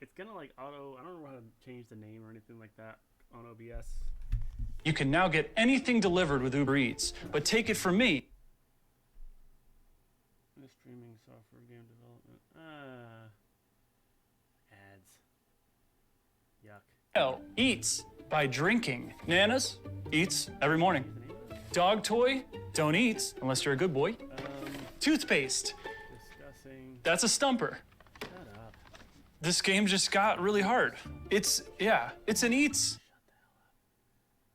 it's gonna like auto. I don't know how to change the name or anything like that on OBS. You can now get anything delivered with Uber Eats, but take it from me. Streaming software game development. Ads. Yuck. Hell, eats by drinking. Nanas, eats every morning. Dog toy, don't eat unless you're a good boy. Toothpaste, Discussing. that's a stumper. Shut up. This game just got really hard. It's an eats. Shut the hell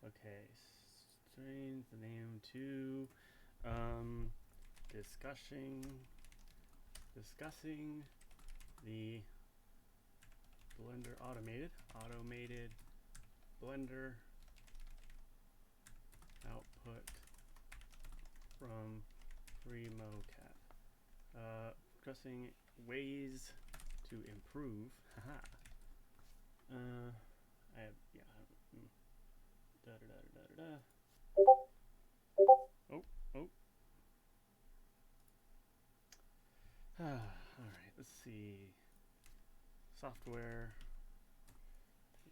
up. Okay. Change the name to discussing the blender automated blender output from freemocap. Discussing ways to improve. Haha. I have da da da da da da. Oh. All right. Let's see. Software.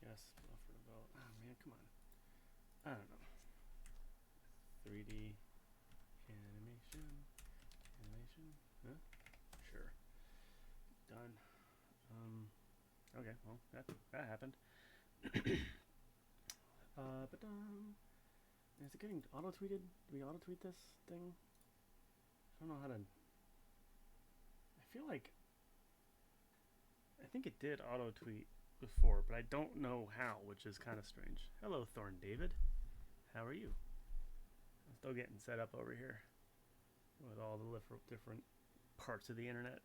Yes. Software development. Oh man, come on. I don't know. 3D animation. Huh? Sure. Done. Okay. Well, that happened. But is it getting auto tweeted? Do we auto tweet this thing? I don't know how to. I feel like I think it did auto tweet before, but I don't know how, which is kind of strange. Hello, Thorn David. How are you? I'm still getting set up over here with all the different parts of the internet.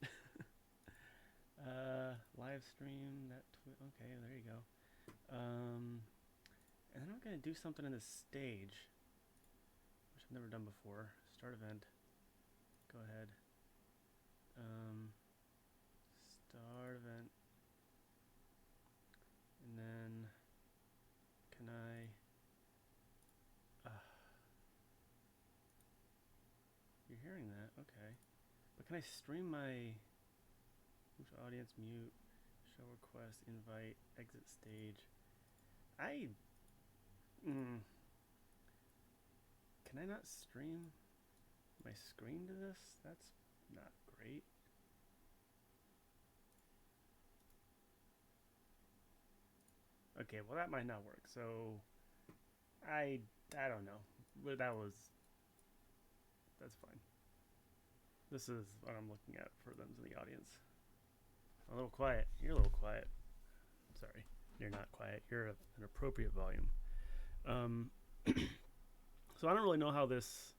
Live stream that. Okay, there you go. And then I'm gonna do something in the stage, which I've never done before. Start event. Go ahead. Start event. And then can I you're hearing that, okay. But can I stream my audience mute, show request, invite, exit stage? Can I not stream my screen to this? That's not great. Okay, well that might not work. So I don't know. But that's fine. This is what I'm looking at for them in the audience. A little quiet. You're a little quiet. Sorry, you're not quiet. You're an appropriate volume. So I don't really know how this.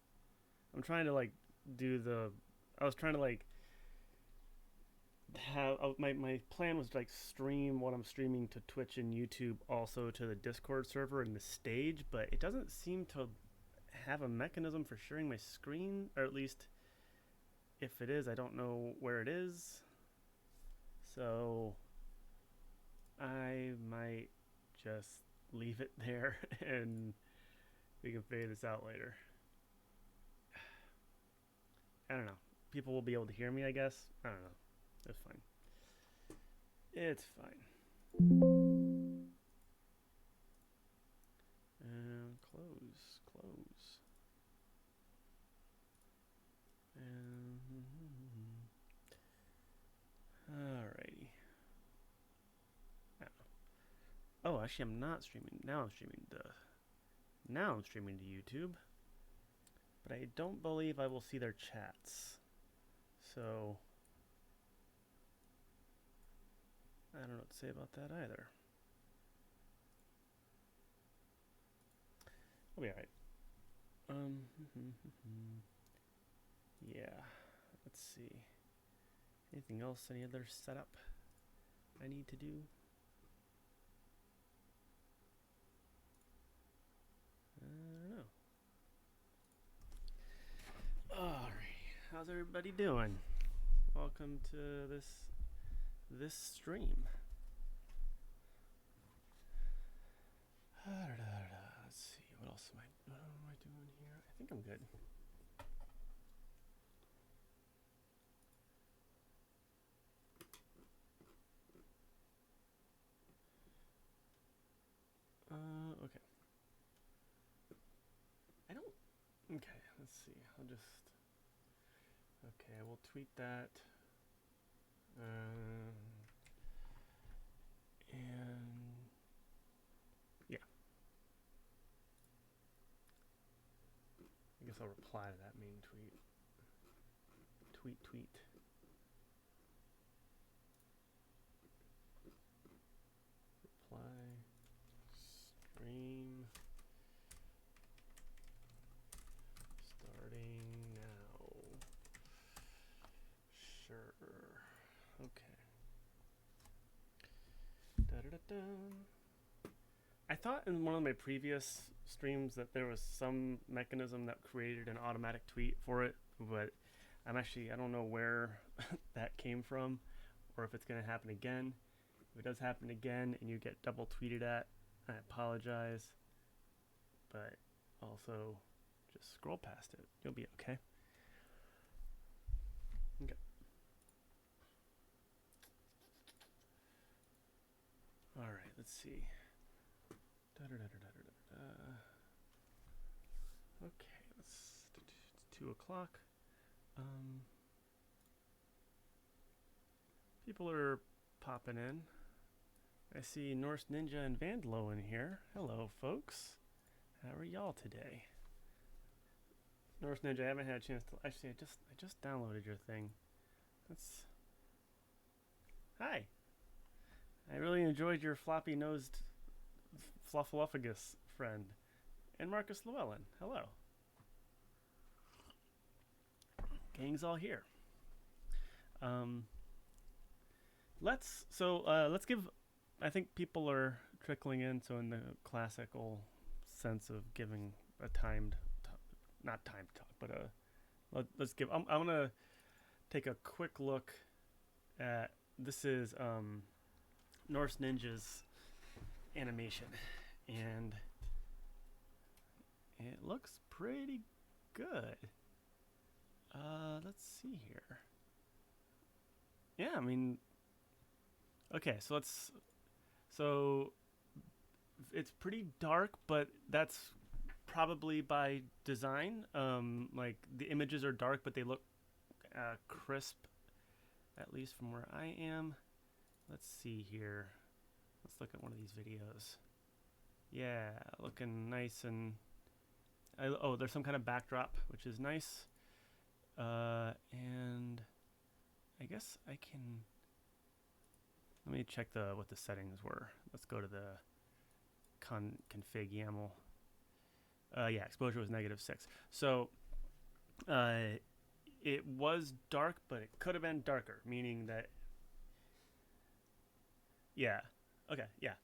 I'm trying to like do the. I was trying to like have my plan was to like stream what I'm streaming to Twitch and YouTube, also to the Discord server and the stage, but it doesn't seem to have a mechanism for sharing my screen, or at least if it is, I don't know where it is. So I might just leave it there and we can figure this out later. I don't know. People will be able to hear me, I guess. I don't know. It's fine. It's fine. And close. And alrighty. Oh, actually, I'm not streaming. Now I'm streaming to YouTube, but I don't believe I will see their chats. So I don't know what to say about that either. I'll be alright. Yeah. Let's see. Anything else? Any other setup I need to do? I don't know. Alright. How's everybody doing? Welcome to this stream. Let's see. What else am I doing here? I think I'm good. let's see. I'll just. Okay, we'll tweet that. And yeah, I guess I'll reply to that main tweet. Tweet. Reply. Stream. Starting now. Sure. Okay. Da-da-da-da. I thought in one of my previous streams that there was some mechanism that created an automatic tweet for it, but I don't know where that came from or if it's going to happen again. If it does happen again and you get double tweeted at, I apologize, but also just scroll past it. You'll be okay. Okay. All right, let's see. Okay, it's 2 o'clock. People are popping in. I see Norse Ninja and Vandalo in here. Hello, folks. How are y'all today? Norse Ninja, I haven't had a chance to. Actually, I just downloaded your thing. Hi. I really enjoyed your floppy-nosed Fluffaluffagus friend. And Marcus Llewellyn. Hello. Gang's all here. Let's give. I think people are trickling in, so in the classical sense of giving a timed, not timed talk, but let's give. I'm gonna take a quick look at. This is Norse Ninja's animation, and it looks pretty good. Let's see here. Yeah, I mean, okay, so it's pretty dark, but that's probably by design. Like the images are dark, but they look crisp, at least from where I am. Let's see here. Let's look at one of these videos. Yeah, looking nice and there's some kind of backdrop, which is nice. And I guess I can. Let me check what the settings were. Let's go to the config YAML. Yeah, exposure was -6. So it was dark, but it could have been darker, meaning that. Yeah. Okay. Yeah.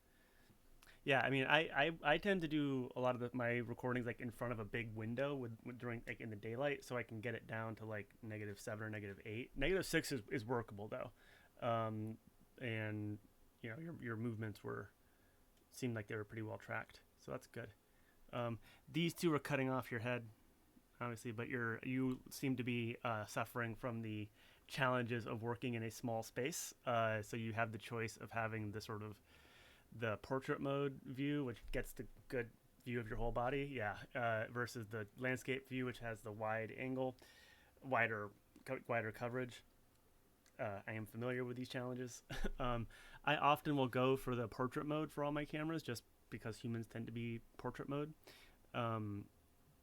Yeah. I mean, I tend to do a lot of my recordings like in front of a big window during like in the daylight, so I can get it down to like -7 or -8. -6 is workable though, and you know your movements seemed like they were pretty well tracked, so that's good. These two are cutting off your head, obviously, but you seem to be suffering from the challenges of working in a small space. So you have the choice of having the portrait mode view, which gets the good view of your whole body, versus the landscape view, which has the wider coverage. I am familiar with these challenges. I often will go for the portrait mode for all my cameras, just because humans tend to be portrait mode.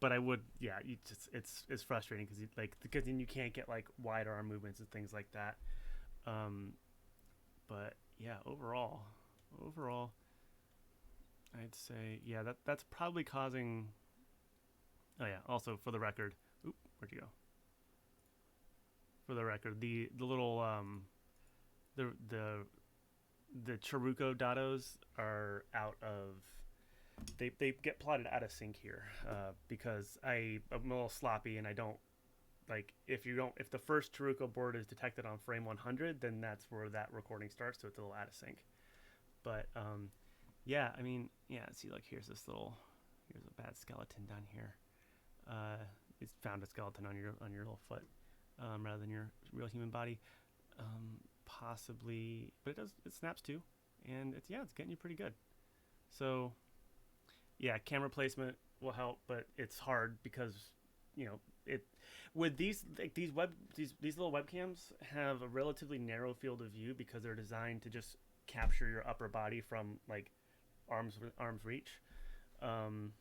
But I would, it's frustrating because then you can't get like wide arm movements and things like that. But yeah, overall, I'd say that's probably causing. Oh yeah, also for the record, where'd you go? For the record, the little the Charuko dados are out of. They get plotted out of sync here because I'm a little sloppy and I don't like if the first Charuko board is detected on frame 100, then that's where that recording starts, so it's a little out of sync. But yeah, I mean, yeah, see, like here's a bad skeleton down here. It's found a skeleton on your little foot rather than your real human body, possibly, but it snaps too, and it's getting you pretty good. So yeah, camera placement will help, but it's hard because you know, it with these like these little webcams have a relatively narrow field of view because they're designed to just capture your upper body from like arms reach. Um,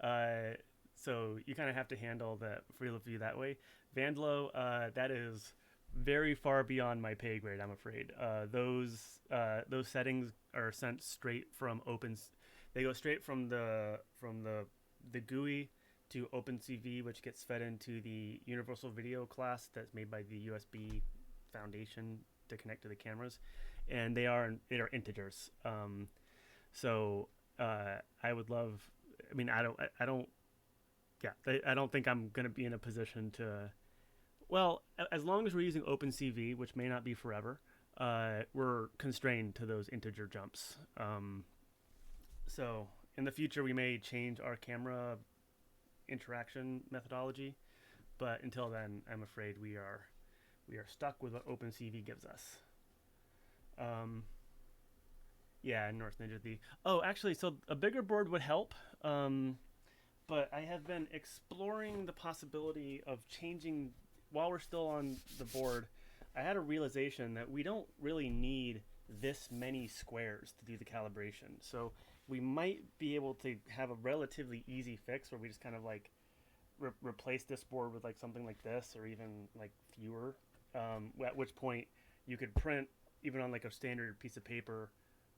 uh, so you kind of have to handle the field of view that way. Vandalo, that is very far beyond my pay grade. I'm afraid. Those settings are sent straight from They go straight from the GUI to OpenCV, which gets fed into the Universal Video class that's made by the USB Foundation to connect to the cameras, and they are integers. So I would love. I mean, I don't. Yeah, I don't think I'm gonna be in a position to. Well, as long as we're using OpenCV, which may not be forever, we're constrained to those integer jumps. So in the future, we may change our camera interaction methodology, but until then, I'm afraid we are stuck with what OpenCV gives us. Um, yeah, North Ninja the. Oh, actually, so a bigger board would help. But I have been exploring the possibility of changing while we're still on the board. I had a realization that we don't really need this many squares to do the calibration. So we might be able to have a relatively easy fix where we just kind of like replace this board with like something like this or even like fewer. At which point you could print even on like a standard piece of paper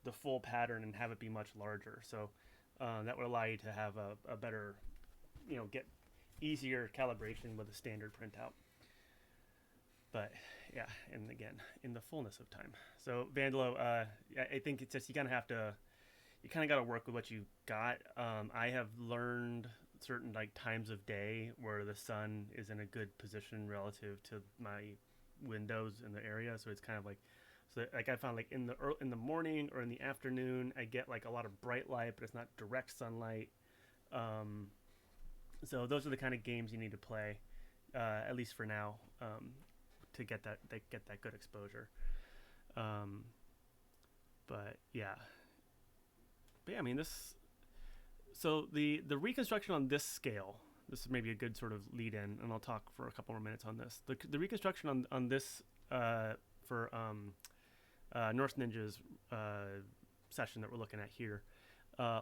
the full pattern and have it be much larger. So that would allow you to have a better, get easier calibration with a standard printout. But yeah, and again, in the fullness of time. So Vandalo, I think it's just you kind of got to work with what you got. I have learned certain like times of day where the sun is in a good position relative to my windows in the area. So it's kind of like I found like in the morning or in the afternoon, I get like a lot of bright light, but it's not direct sunlight. So those are the kind of games you need to play, at least for now, to get that good exposure. But yeah, I mean this. So the reconstruction on this scale, this is maybe a good sort of lead in, and I'll talk for a couple more minutes on this. The reconstruction on this for North Ninja's session that we're looking at here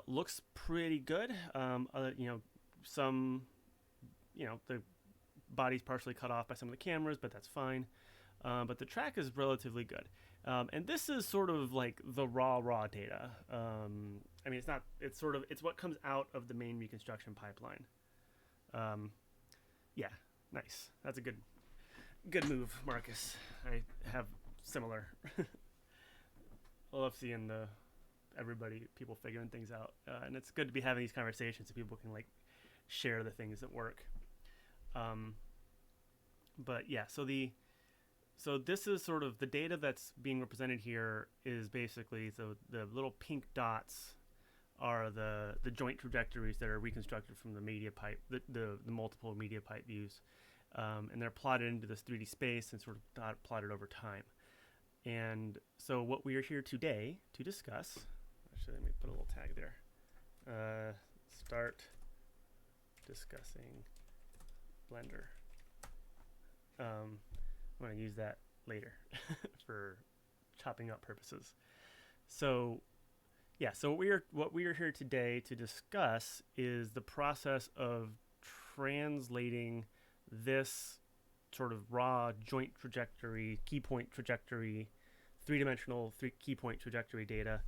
looks pretty good. The body's partially cut off by some of the cameras, but that's fine. But the track is relatively good. And this is sort of like the raw data. I mean, it's not. It's what comes out of the main reconstruction pipeline. Yeah, nice. That's a good move, Marcus. I have similar. I love seeing people figuring things out, and it's good to be having these conversations so people can like share the things that work. But yeah, so this is sort of the data that's being represented here is basically the little pink dots are the joint trajectories that are reconstructed from the media pipe, the multiple media pipe views, and they're plotted into this 3D space and sort of plotted over time. And so what we are here today to discuss, actually let me put a little tag there, start discussing Blender. I'm going to use that later for chopping up purposes. So yeah, so what we are here today to discuss is the process of translating this sort of raw joint trajectory, key point trajectory, three-dimensional key point trajectory data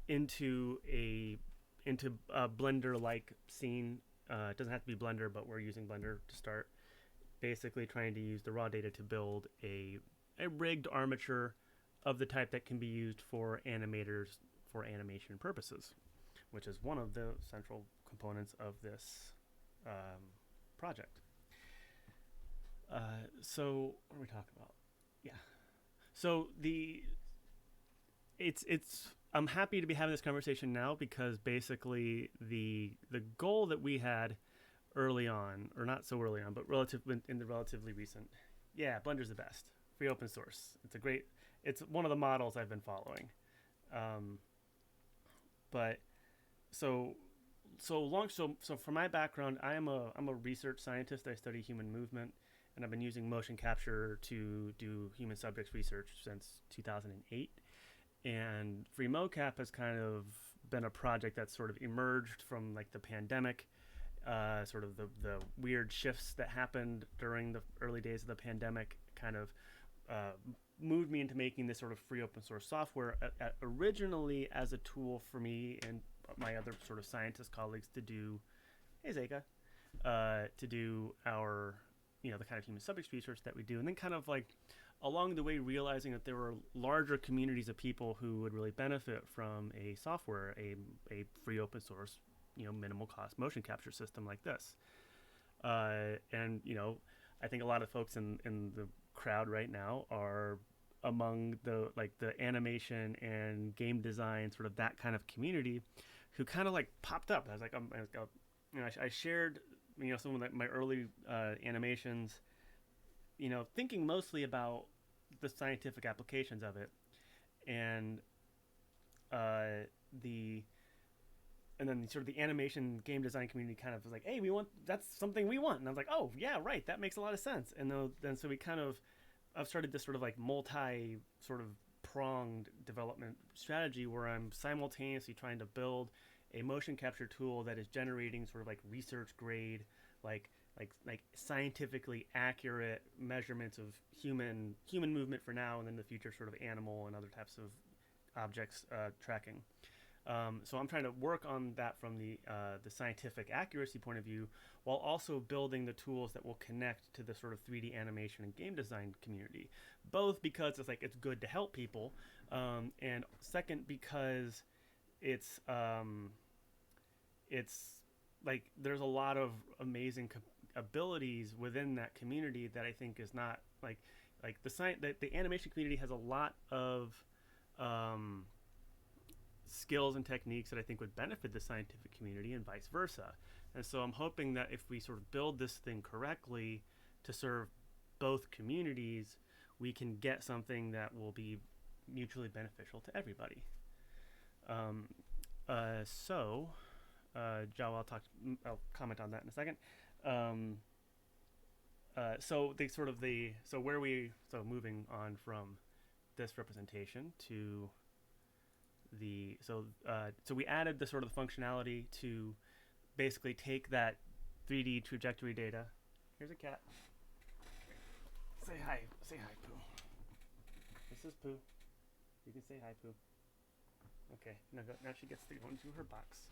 into a Blender-like scene. It doesn't have to be Blender, but we're using Blender to start. Basically trying to use the raw data to build a rigged armature of the type that can be used for animators for animation purposes, which is one of the central components of this project. So what are we talking about? Yeah. So I'm happy to be having this conversation now because basically the goal that we had early on, or not so early on, but in the relatively recent, Blender's the best. Free open source. It's one of the models I've been following. But so So for my background, I'm a research scientist. I study human movement, and I've been using motion capture to do human subjects research since 2008. And free mocap has kind of been a project that's sort of emerged from like the pandemic, sort of the weird shifts that happened during the early days of the pandemic kind of uh, moved me into making this sort of free open source software originally as a tool for me and my other sort of scientist colleagues to do, hey Zeka, to do our, the kind of human subjects research that we do. And then kind of like along the way realizing that there were larger communities of people who would really benefit from a software, a free open source, minimal cost motion capture system like this. And I think a lot of folks in the crowd right now are among the animation and game design, sort of that kind of community, who kind of like popped up. I was like, I shared some of my early animations, thinking mostly about the scientific applications of it, and the and then sort of the animation game design community kind of was like, hey, that's something we want. And I was like, oh yeah, right, that makes a lot of sense. And then so we kind of I've started this sort of like multi sort of pronged development strategy where I'm simultaneously trying to build a motion capture tool that is generating sort of like research grade, like scientifically accurate measurements of human movement for now, and then in the future sort of animal and other types of objects tracking. So I'm trying to work on that from the scientific accuracy point of view, while also building the tools that will connect to the sort of 3D animation and game design community. Both because it's good to help people, and second because it's like there's a lot of amazing abilities within that community that I think is not like the animation community has a lot of skills and techniques that I think would benefit the scientific community and vice versa. And so I'm hoping that if we sort of build this thing correctly to serve both communities, we can get something that will be mutually beneficial to everybody. Joe, I'll comment on that in a second. Moving on from this representation to so we added the sort of functionality to basically take that 3D trajectory data. Here's a cat. Say hi, Pooh. This is Pooh. You can say hi, Pooh. Okay, now she gets to go into her box.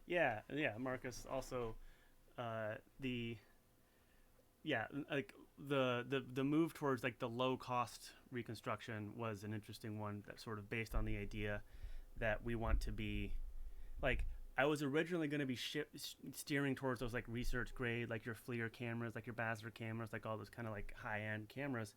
Yeah, Marcus. Also, the move towards like the low cost reconstruction was an interesting one. That sort of based on the idea that we want to be like. I was originally going to be steering towards those like research grade, like your FLIR cameras, like your Basler cameras, like all those kind of like high end cameras,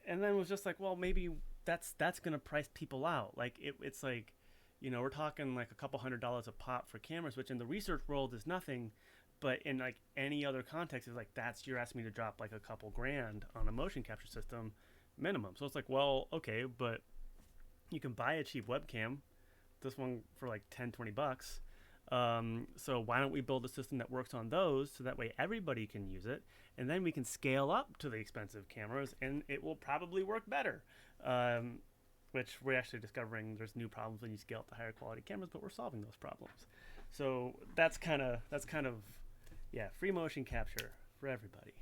and then was just like, well, maybe that's going to price people out. Like it's like, we're talking like a couple $100s a pop for cameras, which in the research world is nothing, but in like any other context is like you're asking me to drop like a couple grand on a motion capture system minimum. So it's like, well, okay, but you can buy a cheap webcam, this one for like $10-20. So why don't we build a system that works on those so that way everybody can use it, and then we can scale up to the expensive cameras and it will probably work better. Which we're actually discovering there's new problems when you scale up to higher quality cameras, but we're solving those problems. So that's kind of free motion capture for everybody.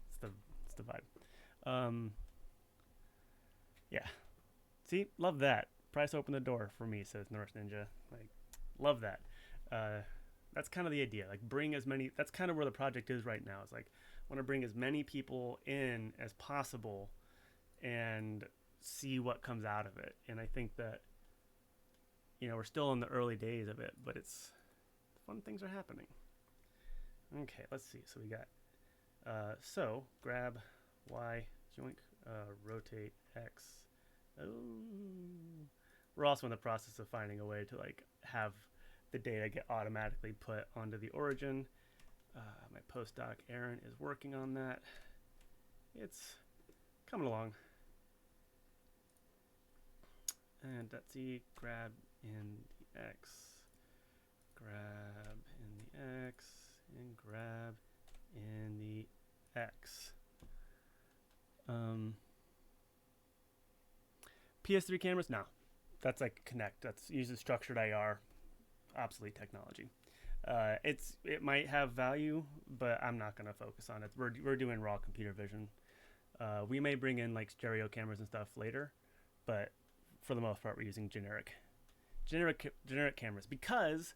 It's the vibe. Yeah. See, love that. Price opened the door for me, says Norse Ninja. Like, love that. That's kind of the idea. Like, bring as many. That's kind of where the project is right now. It's like, I want to bring as many people in as possible, and see what comes out of it. And I think that we're still in the early days of it, but it's fun things are happening. Okay, let's see. So we got grab Y, joink, rotate X. Oh, we're also in the process of finding a way to like have the data get automatically put onto the origin. My postdoc Aaron is working on that. It's coming along. And let's see, grab in the X, grab in the X, and grab in the X. PS3 cameras? No. That's like Connect. That's uses structured IR, obsolete technology. It might have value, but I'm not gonna focus on it. We're doing raw computer vision. We may bring in like stereo cameras and stuff later, but for the most part, we're using generic cameras because,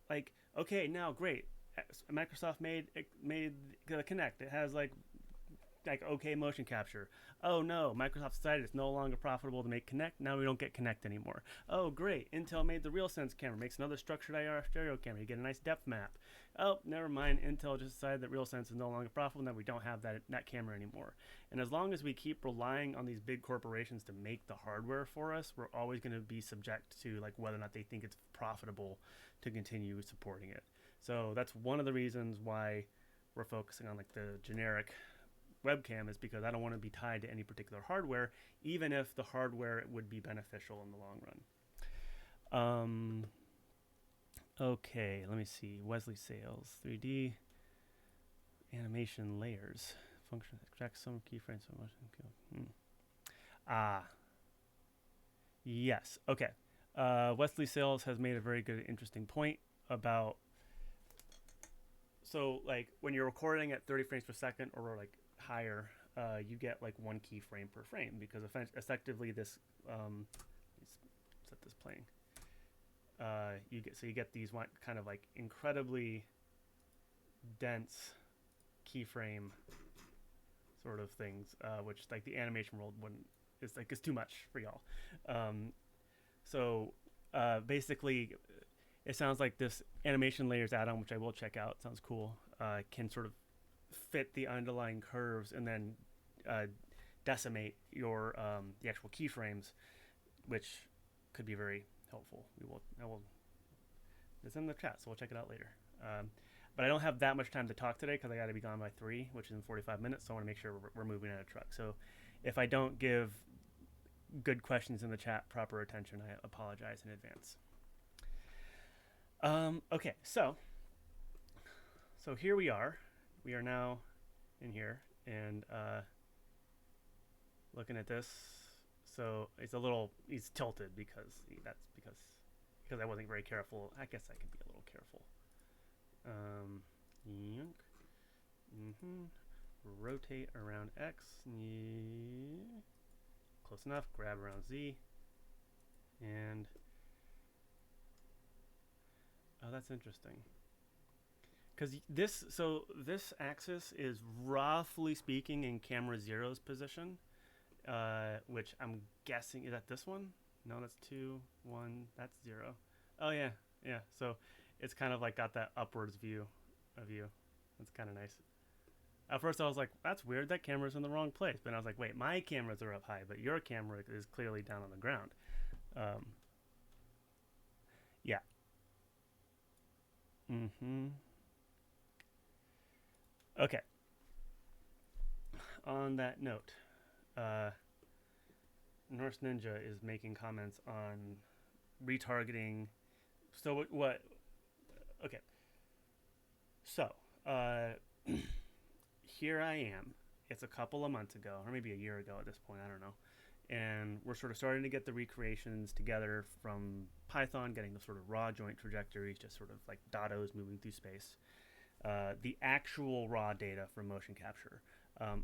like, okay, now great, Microsoft made the Kinect. It has like okay motion capture. Oh no, Microsoft decided it's no longer profitable to make Kinect. Now we don't get Kinect anymore. Oh great, Intel made the RealSense camera, makes another structured IR stereo camera. You get a nice depth map. Oh, never mind. Intel just decided that RealSense is no longer profitable. Now we don't have that camera anymore. And as long as we keep relying on these big corporations to make the hardware for us, we're always going to be subject to like whether or not they think it's profitable to continue supporting it. So that's one of the reasons why we're focusing on like the generic webcam, is because I don't want to be tied to any particular hardware, even if the hardware would be beneficial in the long run. Okay, let me see. Wesley Sales, 3D animation layers, function extract some keyframes from motion. Yes. Okay. Wesley Sales has made a very good, interesting point about, so like when you're recording at 30 frames per second or like higher, you get like one keyframe per frame, because effectively this let's set this playing. You get these one kind of like incredibly dense keyframe sort of things, which like the animation world wouldn't, is like it's too much for y'all. Basically, it sounds like this animation layers add-on, which I will check out, sounds cool, can sort of fit the underlying curves and then decimate your the actual keyframes, which could be very helpful. It's in the chat, so we'll check it out later. But I don't have that much time to talk today because I got to be gone by 3, which is in 45 minutes. So I want to make sure we're moving at a truck. So if I don't give good questions in the chat proper attention, I apologize in advance. Okay, so here we are. We are now in here and looking at this. So he's tilted because I wasn't very careful. I guess I could be a little careful. Rotate around X. Close enough. Grab around Z. And that's interesting. Because this axis is roughly speaking in camera 0's position, which I'm guessing, is that this one? No, that's 2, 1, that's 0. Oh yeah. So it's kind of like got that upwards view of you. That's kind of nice. At first I was like, that's weird, that camera's in the wrong place. But I was like, wait, my cameras are up high, but your camera is clearly down on the ground. Yeah. Okay. On that note, Norse Ninja is making comments on retargeting. So what okay. So, here I am. It's a couple of months ago, or maybe a year ago at this point, I don't know. And we're sort of starting to get the recreations together from Python, getting the sort of raw joint trajectories, just sort of like dados moving through space. The actual raw data from motion capture.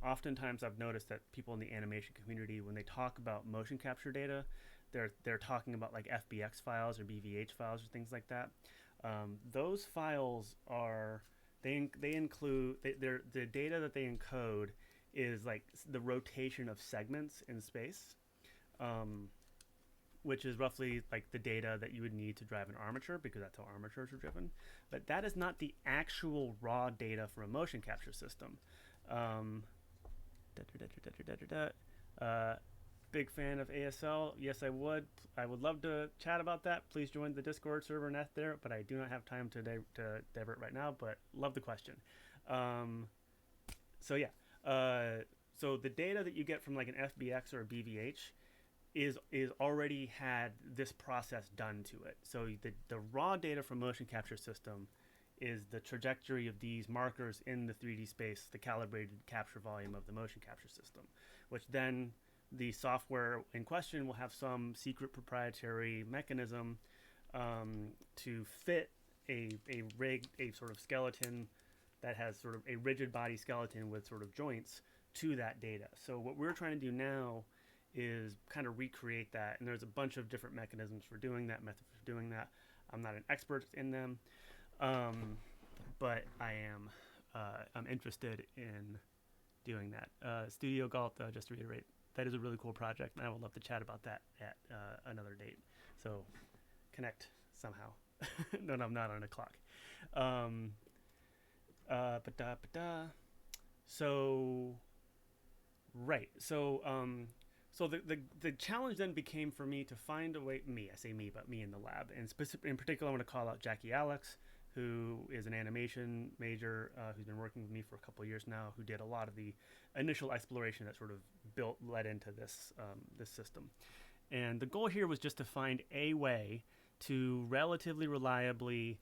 Oftentimes I've noticed that people in the animation community, when they talk about motion capture data, they're talking about like FBX files or BVH files or things like that. Those files are, they include, the data that they encode is like the rotation of segments in space, which is roughly like the data that you would need to drive an armature, because that's how armatures are driven. But that is not the actual raw data from a motion capture system. Big fan of ASL. Yes, I would. I would love to chat about that. Please join the Discord server net there, but I do not have time to divert right now, but love the question. So the data that you get from like an FBX or a BVH is already had this process done to it. So the raw data from motion capture system is the trajectory of these markers in the 3D space, the calibrated capture volume of the motion capture system, which then the software in question will have some secret proprietary mechanism to fit a rig, a sort of skeleton that has sort of a rigid body skeleton with sort of joints to that data. So what we're trying to do now is kind of recreate that, and there's a bunch of different mechanisms for doing that, methods for doing that. I'm not an expert in them, but I'm interested in doing that. Studio Galt, just to reiterate, that is a really cool project, and I would love to chat about that at another date. So connect somehow. No, I'm not on a clock. So right. So the challenge then became for me to find a way. I say me, but me in the lab, and in particular, I want to call out Jackie Alex, who is an animation major who's been working with me for a couple of years now, who did a lot of the initial exploration that sort of led into this this system. And the goal here was just to find a way to relatively reliably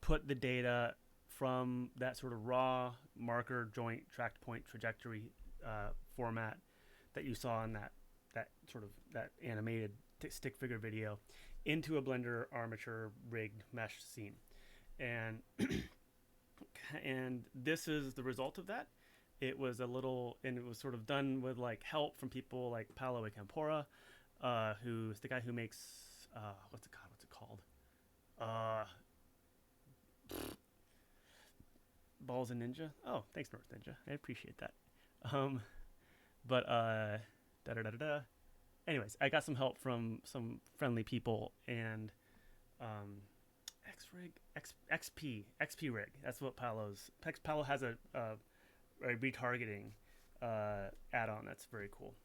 put the data from that sort of raw marker joint tracked point trajectory format that you saw in that sort of that animated stick figure video into a Blender armature rigged mesh scene. And and this is the result of that. It was a little, and it was sort of done with like help from people like Paolo Campora, who's the guy who makes what's it called? Balls and Ninja. Oh, thanks, North Ninja. I appreciate that. But anyways, I got some help from some friendly people, and XP rig. That's what Paolo has a retargeting add-on that's very cool.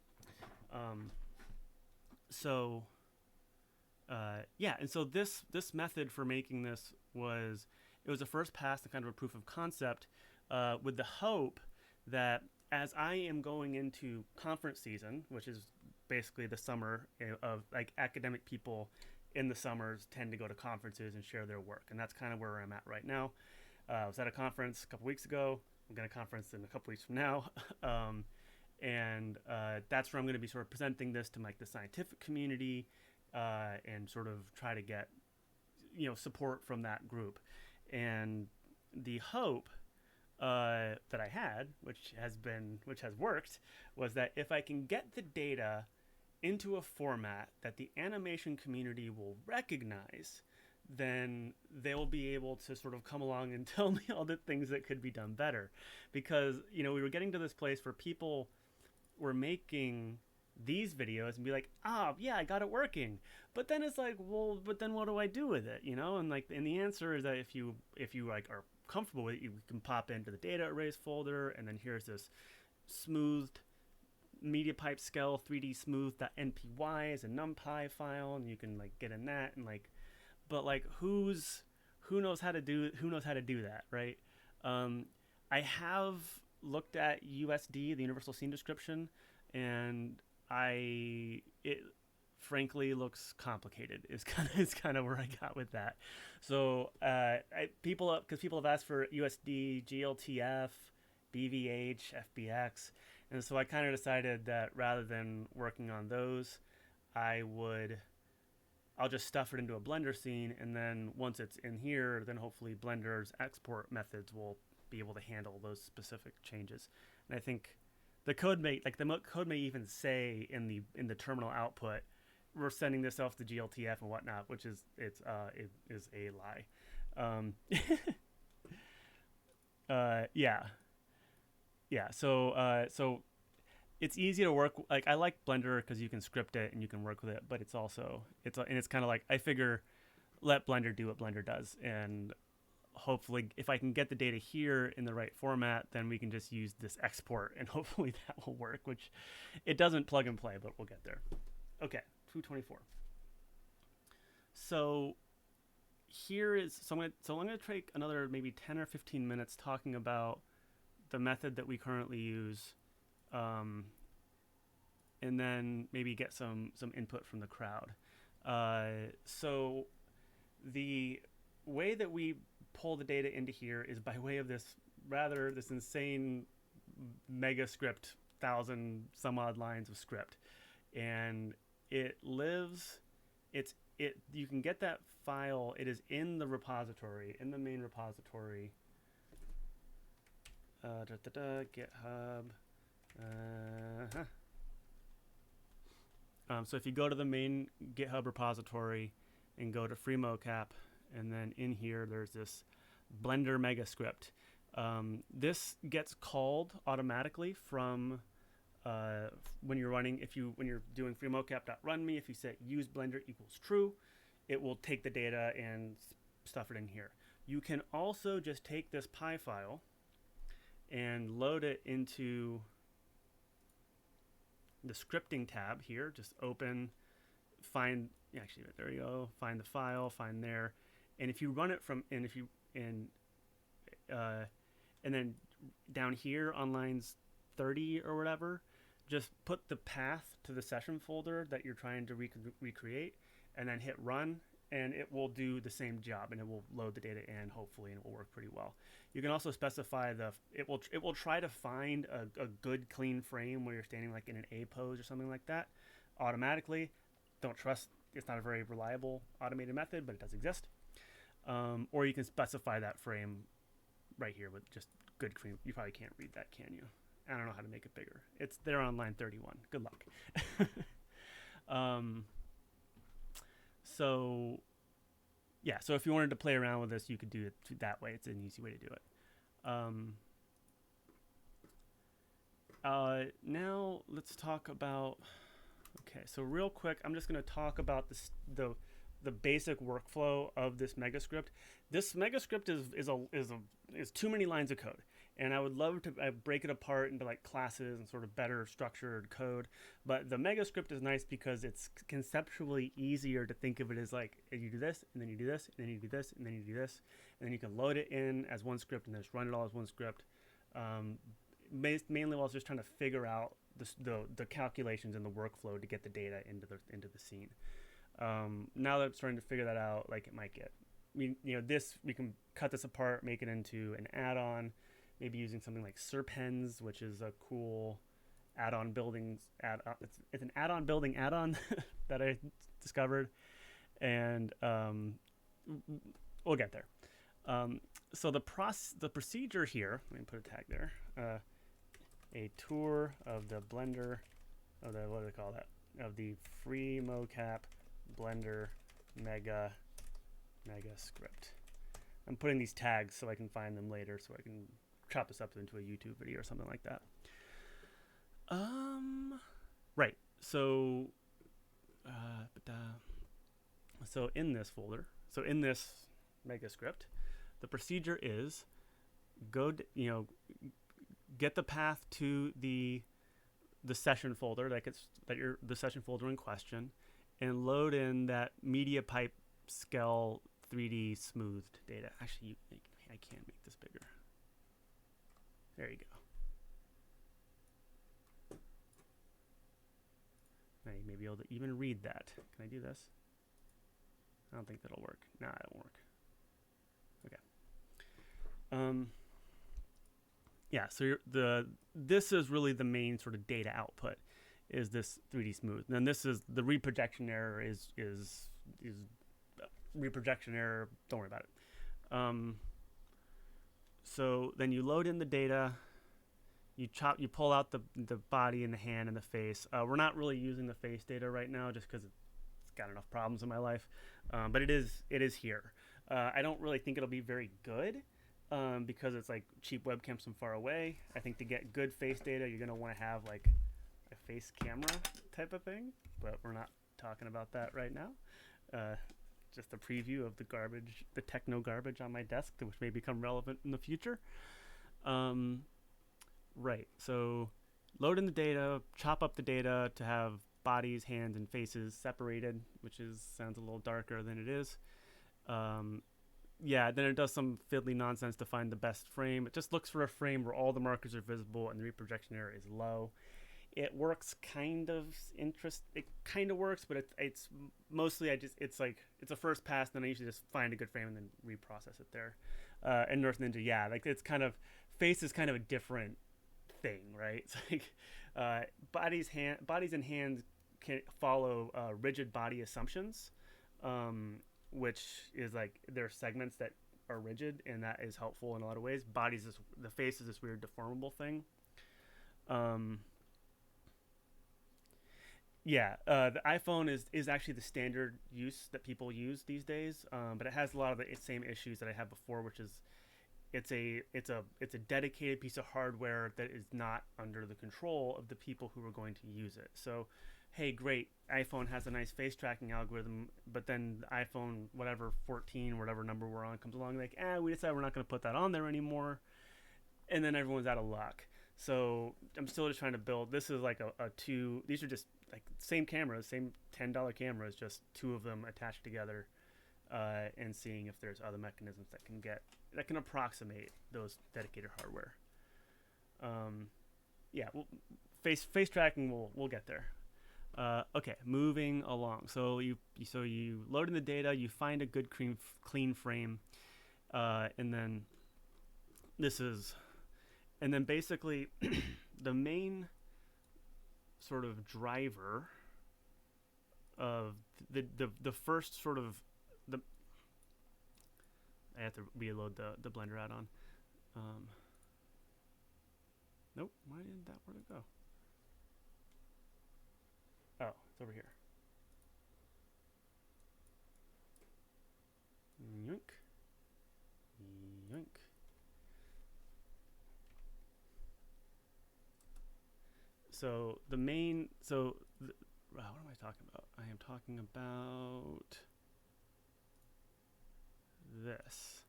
Yeah, and so this method for making this was a first pass and kind of a proof of concept, with the hope that as I am going into conference season, which is basically the summer of like academic people in the summers tend to go to conferences and share their work, and that's kind of where I'm at right now. I was at a conference a couple weeks ago. I'm going to conference in a couple weeks from now, and that's where I'm going to be sort of presenting this to like the scientific community and sort of try to get support from that group. And the hope that I had, which has worked, was that if I can get the data into a format that the animation community will recognize, then they'll be able to sort of come along and tell me all the things that could be done better. Because, we were getting to this place where people were making these videos and be like, yeah, I got it working. But then it's like, well, but then what do I do with it? And the answer is that if you like are comfortable with it, you can pop into the data erase folder, and then here's this smoothed MediaPipe scale 3D smooth.npy is a numpy file, and you can like get in that, and like, but like who knows how to do that, right? I have looked at USD, the Universal Scene Description, and it frankly looks complicated. It's kind of where I got with that. So people have asked for USD, GLTF, BVH, FBX, and so I kind of decided that rather than working on those, I'll just stuff it into a Blender scene, and then once it's in here, then hopefully Blender's export methods will be able to handle those specific changes. And I think the code may even say in the terminal output, we're sending this off to GLTF and whatnot, which is a lie. So it's easy to work. Like, I like Blender because you can script it and you can work with it, but it's kind of like, I figure let Blender do what Blender does, and hopefully if I can get the data here in the right format, then we can just use this export, and hopefully that will work, which it doesn't plug and play, but we'll get there. Okay, 224. So I'm going to take another maybe 10 or 15 minutes talking about the method that we currently use and then maybe get some input from the crowd. So the way that we pull the data into here is by way of this insane mega script, 1,000 some odd lines of script, and it lives. You can get that file. It is in the repository, in the main repository. GitHub. So if you go to the main GitHub repository and go to freemocap, and then in here there's this Blender mega script. This gets called automatically from when you're running. When you're doing freemocap.runme, if you set use blender equals true, it will take the data and stuff it in here. You can also just take this py file and load it into the scripting tab here. Just open, find, actually there you go, find the file, find there, and if you run it from, and then down here on lines 30 or whatever, just put the path to the session folder that you're trying to recreate, and then hit run, and it will do the same job, and it will load the data in, hopefully, and it will work pretty well. You can also specify it will try to find a good clean frame where you're standing like in an A pose or something like that automatically. Don't trust, it's not a very reliable automated method, but it does exist. Or you can specify that frame right here with just good clean. You probably can't read that, can you? I don't know how to make it bigger. It's there on line 31. Good luck. So yeah, so if you wanted to play around with this, you could do it that way. It's an easy way to do it. Now let's talk about. Okay, so real quick, I'm just going to talk about the basic workflow of this mega script. This mega script is too many lines of code, and I would love to break it apart into like classes and sort of better structured code. But the mega script is nice because it's conceptually easier to think of it as like you do this, and then you do this, and then you do this, and then you do this, and then you can load it in as one script and then just run it all as one script. Mainly while I was just trying to figure out the calculations and the workflow to get the data into the scene. Now that I'm starting to figure that out, like it might get, we can cut this apart, make it into an add-on, maybe using something like Serpens, which is a cool add-on building it's an add-on building add-on that I discovered, and we'll get there. So the procedure here, let me put a tag there, a tour of the Blender, what do they call that? Of the freemocap Blender mega script. I'm putting these tags so I can find them later, so I can chop this up into a YouTube video or something like that. Right. So, so in this folder, so in this mega script, the procedure is get the path to the session folder the session folder in question, and load in that media pipe scale 3D smoothed data. Actually, I can't make this bigger. There you go. I may be able to even read that. Can I do this? I don't think that'll work. Nah, it won't work. Okay. Yeah, so this is really the main sort of data output, is this 3D smooth. And then this is the reprojection error is reprojection error. Don't worry about it. So then you load in the data. You pull out the body and the hand and the face. We're not really using the face data right now just because it's got enough problems in my life. But it is here. I don't really think it'll be very good. Because it's like cheap webcams from far away. I think to get good face data, you're gonna want to have like a face camera type of thing, but we're not talking about that right now. Just a preview of the techno garbage on my desk, which may become relevant in the future. Right, so load in the data, chop up the data to have bodies, hands, and faces separated, which sounds a little darker than it is. Yeah, then it does some fiddly nonsense to find the best frame. It just looks for a frame where all the markers are visible and the reprojection error is low. It works kind of It kind of works, but it's mostly it's like it's a first pass, and then I usually just find a good frame and then reprocess it there. And North Ninja, yeah, like it's kind of face is kind of a different thing, right? It's like bodies and hands can follow rigid body assumptions, um, which is like there are segments that are rigid, and that is helpful in a lot of ways. The face is this weird deformable thing. Um, yeah, the iPhone is actually the standard use that people use these days, but it has a lot of the same issues that I had before, which is it's a dedicated piece of hardware that is not under the control of the people who are going to use it. So, hey, great, iPhone has a nice face tracking algorithm, but then the iPhone whatever 14, whatever number we're on, comes along like, we decided we're not going to put that on there anymore, and then everyone's out of luck. So I'm still just trying to build. This is like a two. These are just like same cameras, same $10 cameras, just two of them attached together, and seeing if there's other mechanisms that can approximate those dedicated hardware. Um, yeah, face tracking. We'll get there. Okay, moving along. So you load in the data, you find a good clean frame, and then this is, and then basically the main sort of driver of the first sort of the I have to reload the Blender add-on. Nope, why didn't that where to go? Oh, it's over here. Yoink. Yoink. So the main, what am I talking about? I am talking about this.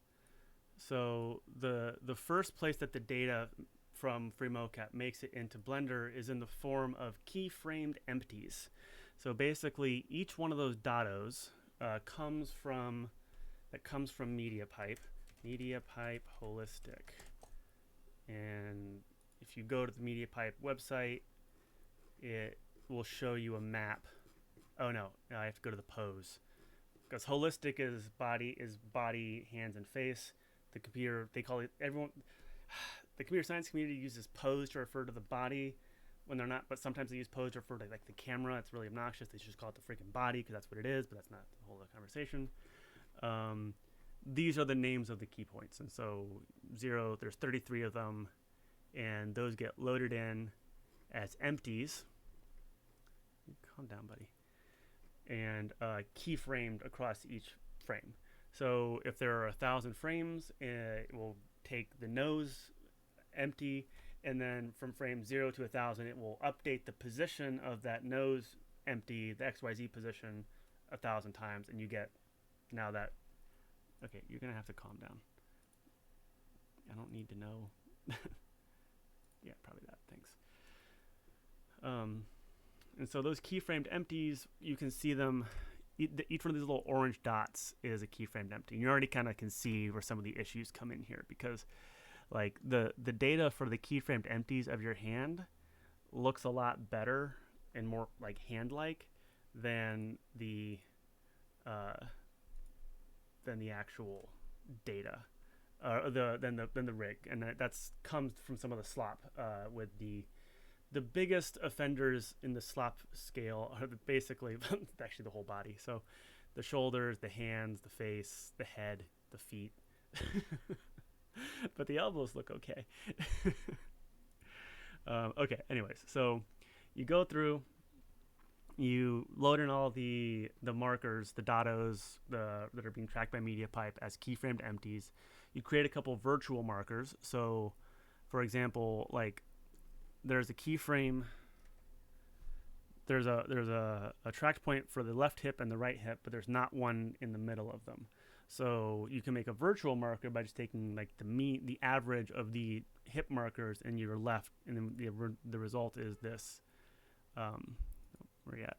So the first place that the data from freemocap makes it into Blender is in the form of keyframed empties. So basically, each one of those dados comes from MediaPipe, MediaPipe Holistic, and if you go to the MediaPipe website, it will show you a map. Oh no, I have to go to the pose, because holistic is body, hands, and face. The computer, they call it everyone. The computer science community uses pose to refer to the body when they're not, but sometimes they use pose to refer to like the camera. It's really obnoxious. They should just call it the freaking body because that's what it is, but that's not the whole other conversation. These are the names of the key points, and so there's 33 of them, and those get loaded in as empties. Calm down, buddy. And keyframed across each frame. So if there are 1,000 frames, it will take the nose empty, and then from frame 0 to 1,000, it will update the position of that nose empty, the XYZ position, 1,000 times, and you get now that. Okay, you're gonna have to calm down. I don't need to know. Yeah, probably that. Thanks. And so those keyframed empties, you can see them. Each one of these little orange dots is a keyframed empty. And you already kind of can see where some of the issues come in here, because like the data for the keyframed empties of your hand looks a lot better and more like hand-like than the actual data, than the rig, and that's comes from some of the slop with the biggest offenders in the slop scale are basically actually the whole body. So the shoulders, the hands, the face, the head, the feet. But the elbows look okay. Okay, anyways, so you go through, you load in all the markers, the dados that are being tracked by MediaPipe as keyframed empties. You create a couple virtual markers. So, for example, like there's a keyframe. There's a tracked point for the left hip and the right hip, but there's not one in the middle of them. So you can make a virtual marker by just taking like the average of the hip markers in your left, and then the result is this. Where you at?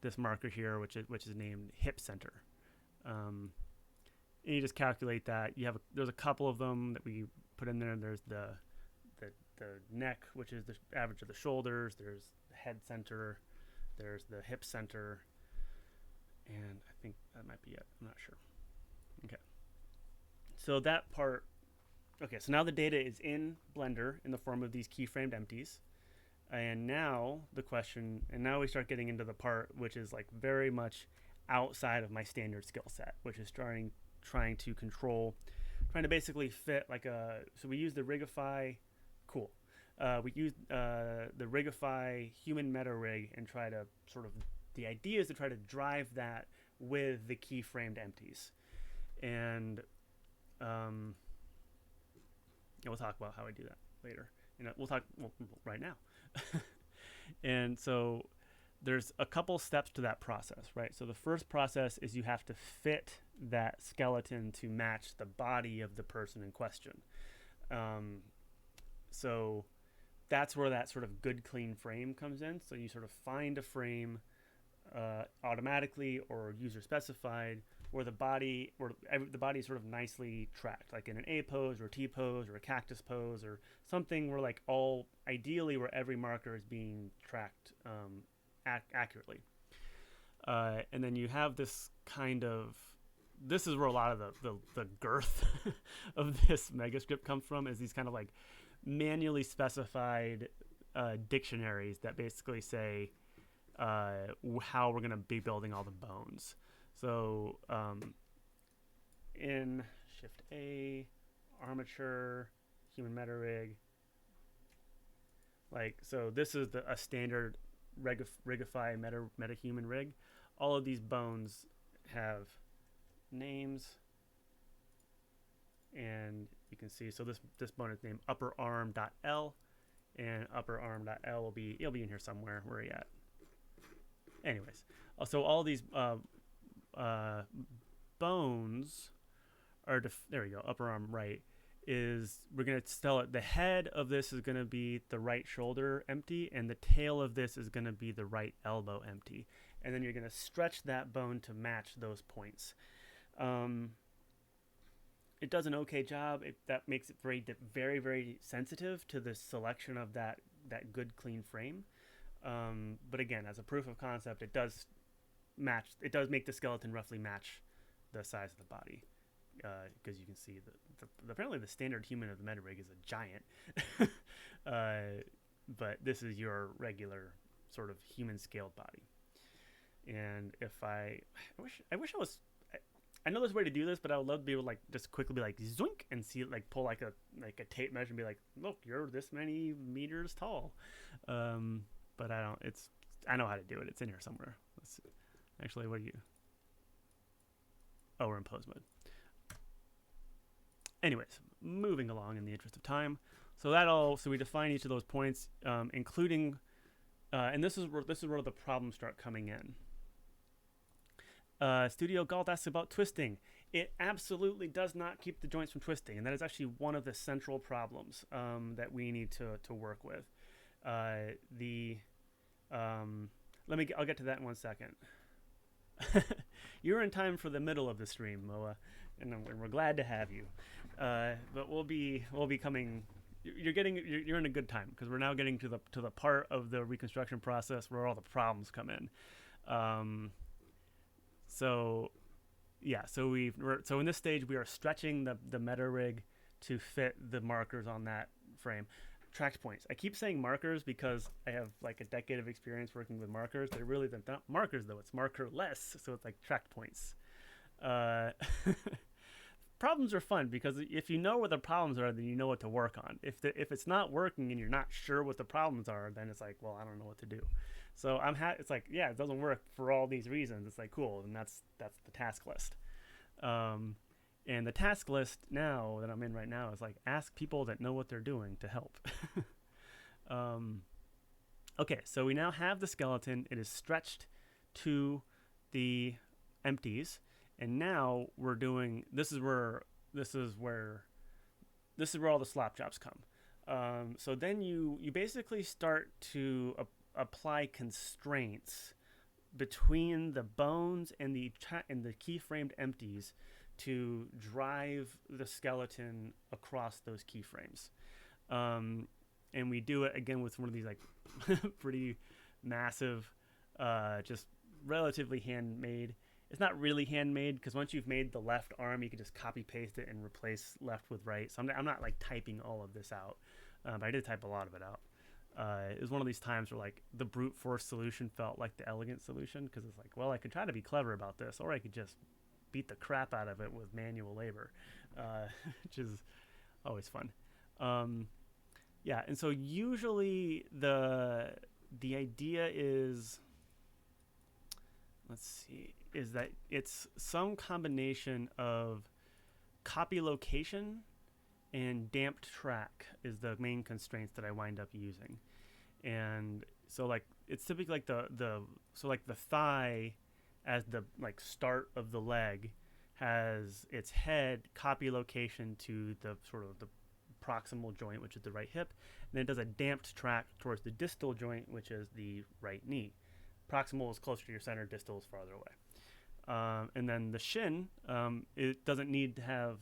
This marker here, which is named hip center. And you just calculate that. There's a couple of them that we put in there. There's the the neck, which is the average of the shoulders. There's the head center. There's the hip center, and I think that might be it. I'm not sure. Okay. So that part. Okay, so now the data is in Blender in the form of these keyframed empties. And now the question, and now we start getting into the part which is like very much outside of my standard skill set, which is trying to control, trying to basically fit like a. So we use the Rigify, cool. We use the Rigify human meta rig and try to sort of. The idea is to try to drive that with the keyframed empties, and we'll talk about how I do that later. We'll talk right now. And so there's a couple steps to that process, right? So the first process is you have to fit that skeleton to match the body of the person in question. So that's where that sort of good, clean frame comes in. So you sort of find a frame automatically or user specified where the body is sort of nicely tracked, like in an A pose or a T pose or a cactus pose or something where like ideally where every marker is being tracked accurately. And then you have this kind of, this is where a lot of the girth of this megascript comes from, is these kind of like manually specified dictionaries that basically say how we're going to be building all the bones. So in Shift A, armature, human meta rig, like, so this is a standard Rigify meta human rig. All of these bones have names, and you can see, so this bone is named upper arm.L, and upper arm.L will be, it'll be in here somewhere. Where are you at? Anyways, so all these bones are there we go. Upper arm right is, we're going to tell it the head of this is going to be the right shoulder empty, and the tail of this is going to be the right elbow empty, and then you're going to stretch that bone to match those points. It does an okay job. That makes it very, very, very sensitive to the selection of that good clean frame. But again, as a proof of concept, it does make the skeleton roughly match the size of the body, because you can see apparently the standard human of the meta rig is a giant, but this is your regular sort of human scaled body. And if I wish I was, I know there's a way to do this, but I would love to be able to like just quickly be like zoink and see it, like pull like a tape measure and be like, look, you're this many meters tall. But I know how to do it. It's in here somewhere. Let's see. Actually, what do you? Oh, we're in pose mode. Anyways, moving along in the interest of time. So we define each of those points, including, and this is where the problems start coming in. Studio Galt asks about twisting. It absolutely does not keep the joints from twisting, and that is actually one of the central problems that we need to work with. I'll get to that in 1 second. You're in time for the middle of the stream, Moa, and we're glad to have you. But we'll be coming. You're in a good time, because we're now getting to the part of the reconstruction process where all the problems come in. So in this stage we are stretching the meta rig to fit the markers on that frame. Tracked points. I keep saying markers because I have like a decade of experience working with markers. They're really not markers though. It's markerless, so it's like tracked points. Problems are fun because if you know what the problems are, then you know what to work on. If it's not working and you're not sure what the problems are, then it's like, well, I don't know what to do. So it's like, yeah, it doesn't work for all these reasons. It's like, cool, and that's the task list. And the task list now that I'm in right now is like, ask people that know what they're doing to help. Okay, so we now have the skeleton. It is stretched to the empties, and now we're doing. This is where all the slop jobs come. So then you basically start to apply constraints between the bones and the keyframed empties to drive the skeleton across those keyframes. And we do it again with one of these like pretty massive, just relatively handmade. It's not really handmade because once you've made the left arm, you can just copy paste it and replace left with right. So I'm not like typing all of this out, but I did type a lot of it out. It was one of these times where like the brute force solution felt like the elegant solution because it's like, well, I could try to be clever about this, or I could just beat the crap out of it with manual labor, which is always fun. Um, yeah, and so usually the idea is, let's see, is that it's some combination of copy location and damped track is the main constraints that I wind up using. And so like it's typically like the so like the thigh as the like start of the leg has its head copy location to the sort of the proximal joint, which is the right hip, and then it does a damped track towards the distal joint, which is the right knee. Proximal is closer to your center, distal is farther away. And then the shin, it doesn't need to have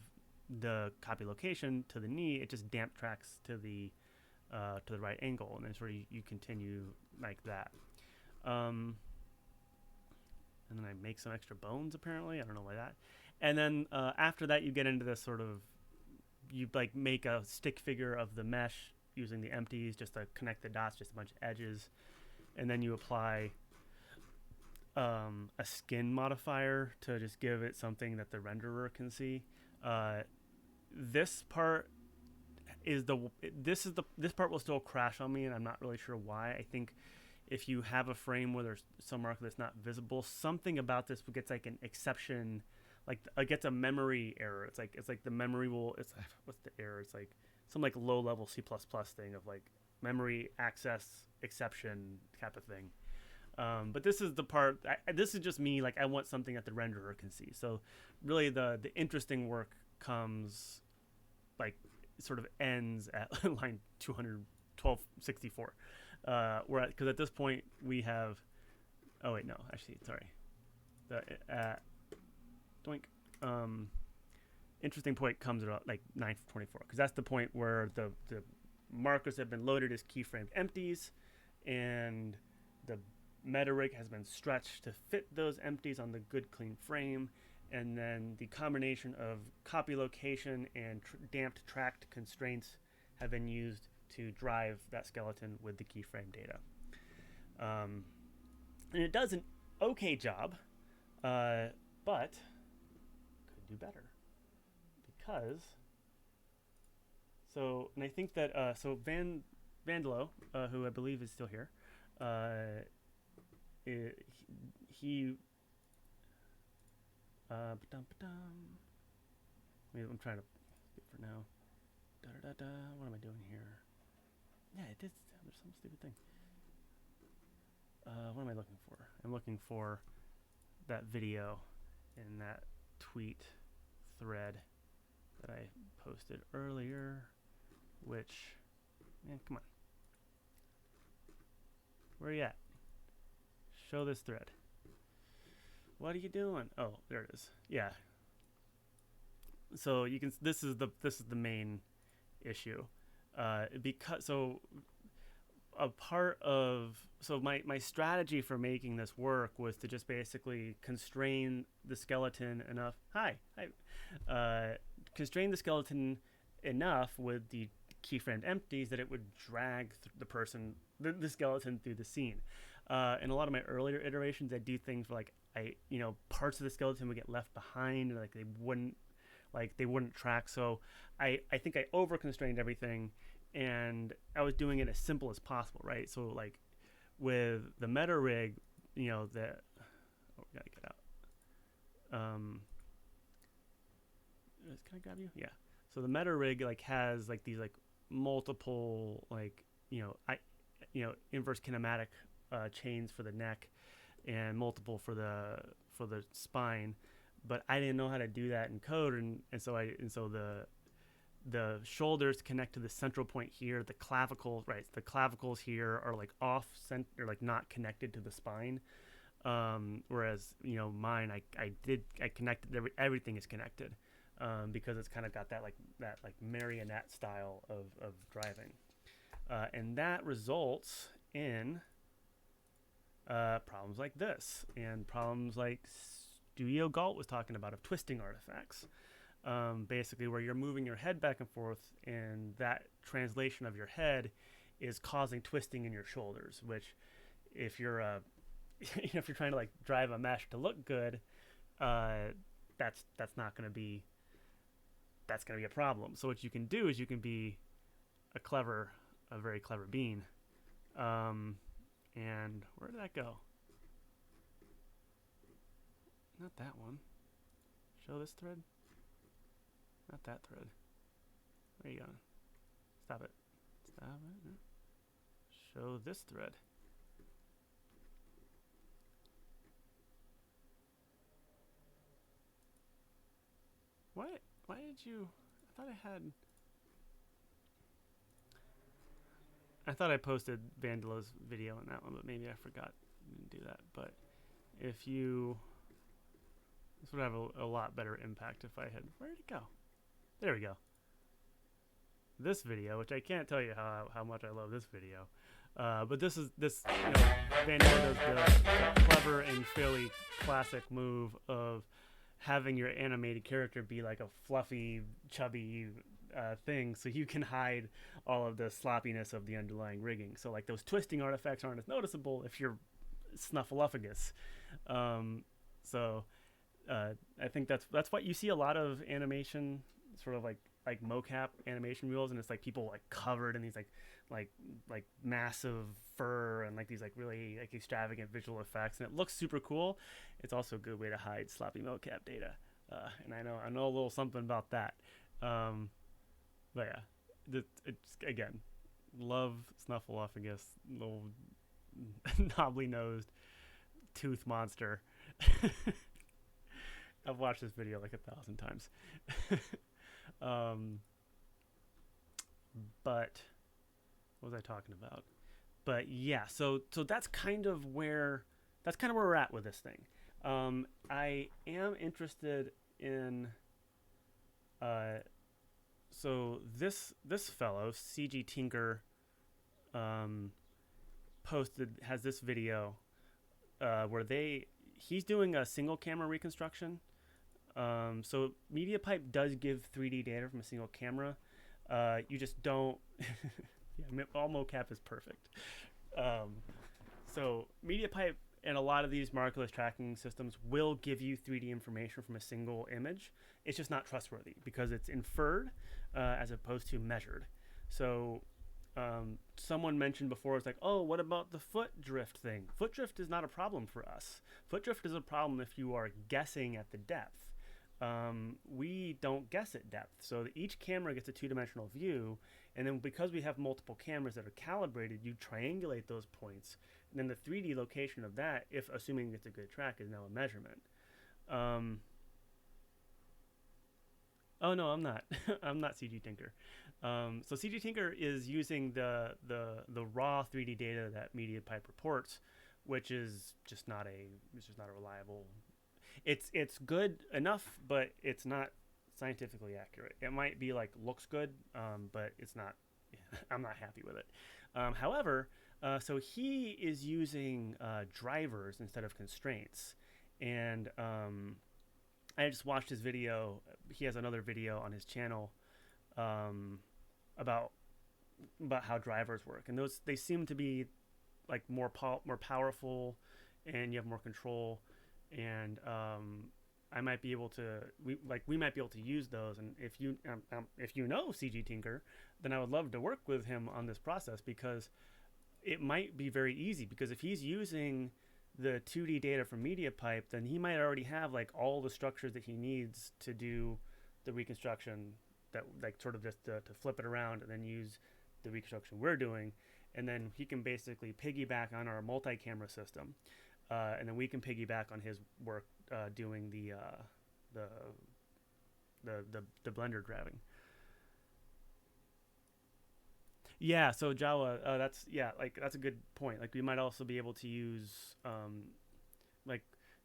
the copy location to the knee. It just damp tracks to the right angle, and then sort of you continue like that. And then I make some extra bones. Apparently, I don't know why that. And then after that, you get into this sort of you like make a stick figure of the mesh using the empties just to connect the dots, just a bunch of edges, and then you apply a skin modifier to just give it something that the renderer can see. This part is this part will still crash on me, and I'm not really sure why. I think if you have a frame where there's some marker that's not visible, something about this gets like an exception, like it gets a memory error. It's like the memory will. It's what's the error? It's like some like low level C++ thing of like memory access exception type of thing. But this is the part. This is just me. Like I want something that the renderer can see. So really, the interesting work comes, like, sort of ends at line 21264. Where because at this point we have. Oh wait, no, actually, sorry. The doink. Interesting point comes at like 924 because that's the point where the markers have been loaded as keyframed empties, and the meta rig has been stretched to fit those empties on the good clean frame, and then the combination of copy location and damped tracked constraints have been used to drive that skeleton with the keyframe data. And it does an okay job, but could do better because. So, and I think that so Vandelo, who I believe is still here, he I'm trying to skip for now. What am I doing here? Yeah, it did. There's some stupid thing. What am I looking for? I'm looking for that video in that tweet thread that I posted earlier, which, man, come on. Where are you at? Show this thread. What are you doing? Oh, there it is. Yeah. So you can. This is the main issue, because so a part of my strategy for making this work was to just basically constrain the skeleton enough. Constrain the skeleton enough with the keyframed empties that it would drag the skeleton through the scene. In a lot of my earlier iterations, I do things where parts of the skeleton would get left behind, and like they wouldn't track. So I think I over constrained everything, and I was doing it as simple as possible, right? So like with the meta rig, we gotta get out. Can I grab you? Yeah. So the meta rig has these multiple inverse kinematic chains for the neck and multiple for the spine, but I didn't know how to do that in code, and so the shoulders connect to the central point here. The clavicles here are are not connected to the spine, whereas mine I connected everything is connected. because it's kind of got that like marionette style of driving, and that results in problems like this and problems like Studio Galt was talking about of twisting artifacts. Basically, where you're moving your head back and forth, and that translation of your head is causing twisting in your shoulders. Which, if you're if you're trying to like drive a mesh to look good, that's not going to be a problem. So what you can do is you can be a very clever bean. And where did that go? Not that one. Show this thread. Not that thread. Where are you going? Stop it. Stop it. No. Show this thread. What? Why did you... I thought I posted Vandala's video on that one, but maybe I forgot to do that. But if you... This would have a lot better impact if I had... Where did it go? There we go. This video, which I can't tell you how much I love this video, but this Vandala does the clever and fairly classic move of having your animated character be like a fluffy, chubby thing, so you can hide all of the sloppiness of the underlying rigging. So like those twisting artifacts aren't as noticeable if you're Snuffleupagus. I think that's what you see a lot of animation, sort of like mocap animation reels, and it's like people like covered in these like massive fur and like these like really like extravagant visual effects, and it looks super cool. It's also a good way to hide sloppy mocap data, and I know a little something about that. But yeah, it's again, love Snuffleupagus, little knobbly nosed tooth monster. I've watched this video like 1,000 times. But what was I talking about? But yeah, so that's kind of where we're at with this thing. I am interested in so this fellow CG Tinker has this video where he's doing a single camera reconstruction. So MediaPipe does give 3D data from a single camera. You just don't. Yeah, all mocap is perfect. So MediaPipe and a lot of these markerless tracking systems will give you 3D information from a single image. It's just not trustworthy because it's inferred as opposed to measured. So someone mentioned before, it's like, oh, what about the foot drift thing? Foot drift is not a problem for us. Foot drift is a problem if you are guessing at the depth. We don't guess at depth. So each camera gets a two-dimensional view, and then because we have multiple cameras that are calibrated, you triangulate those points, and then the 3D location of that, if assuming it's a good track, is now a measurement. Oh no, I'm not. I'm not CG Tinker. So CG Tinker is using the raw 3D data that MediaPipe reports, which is just not a reliable. It's good enough, but it's not scientifically accurate. It might be like looks good, but it's not. I'm not happy with it. However, so he is using drivers instead of constraints, and I just watched his video. He has another video on his channel about how drivers work, and they seem to be like more powerful, and you have more control. And I might be able to we might be able to use those. And if you know CG Tinker, then I would love to work with him on this process, because it might be very easy. Because if he's using the 2D data from MediaPipe, then he might already have like all the structures that he needs to do the reconstruction, that like sort of just to flip it around and then use the reconstruction we're doing, and then he can basically piggyback on our multi-camera system. And then we can piggyback on his work doing the blender driving. Yeah, so Jawa, that's a good point. Like we might also be able to use like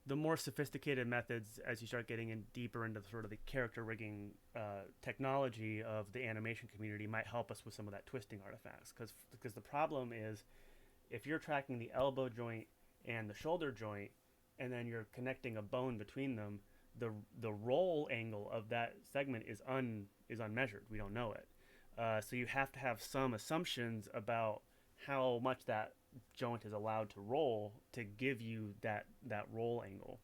the more sophisticated methods, as you start getting in deeper into the sort of the character rigging technology of the animation community, might help us with some of that twisting artifacts. Because the problem is, if you're tracking the elbow joint and the shoulder joint, and then you're connecting a bone between them, the roll angle of that segment is unmeasured. We don't know it. So you have to have some assumptions about how much that joint is allowed to roll to give you that roll angle.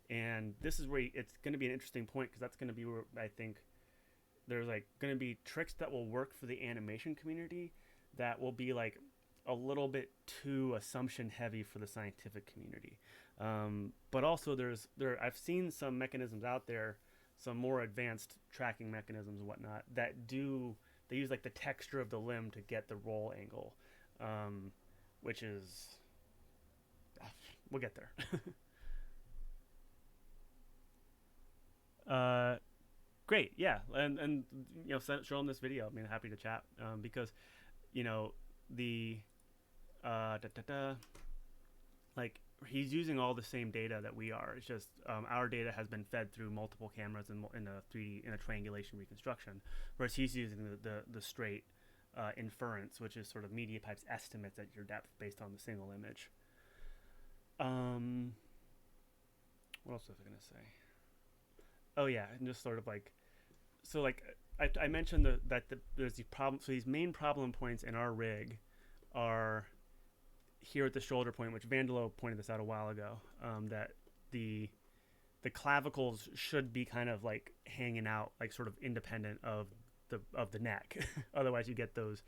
And this is where it's going to be an interesting point, because that's going to be where I think there's like going to be tricks that will work for the animation community that will be like a little bit too assumption heavy for the scientific community. But also I've seen some mechanisms out there, some more advanced tracking mechanisms and whatnot, that they use like the texture of the limb to get the roll angle, which is, we'll get there. Great, yeah, and show them this video. I mean, happy to chat, because the like, he's using all the same data that we are. It's just our data has been fed through multiple cameras in a triangulation reconstruction, whereas he's using the straight inference, which is sort of MediaPipe's estimates at your depth based on the single image. What else was I gonna say? Oh yeah, and just sort of like, so like I mentioned that there's these problems. So these main problem points in our rig are here at the shoulder point, which Vandalo pointed this out a while ago, that the clavicles should be kind of like hanging out, like sort of independent of the neck. Otherwise you get those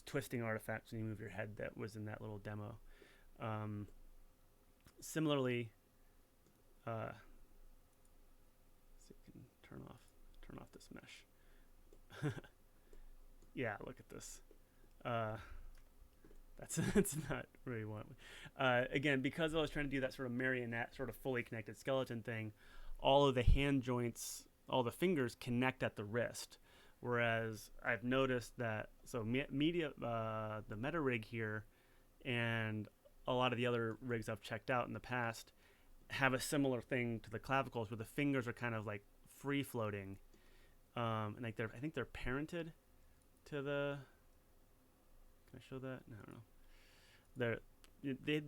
twisting artifacts when you move your head that was in that little demo. Similarly, see if I can turn off this mesh. Yeah, look at this. That's not really what. Again, because I was trying to do that sort of marionette, sort of fully connected skeleton thing, all of the hand joints, all the fingers connect at the wrist. Whereas I've noticed that, so the Meta rig here, and a lot of the other rigs I've checked out in the past have a similar thing to the clavicles, where the fingers are kind of like free floating, and like I think they're parented to the. Can I show that? No, I don't know.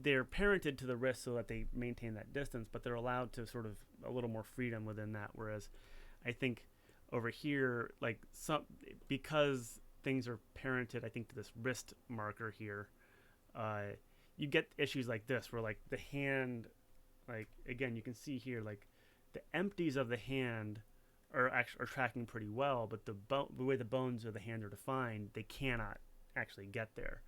They're parented to the wrist so that they maintain that distance, but they're allowed to sort of a little more freedom within that. Whereas I think over here, like because things are parented, I think, to this wrist marker here, you get issues like this, where like the hand, like again, you can see here, like the empties of the hand are tracking pretty well, but the way the bones of the hand are defined, they cannot actually get there.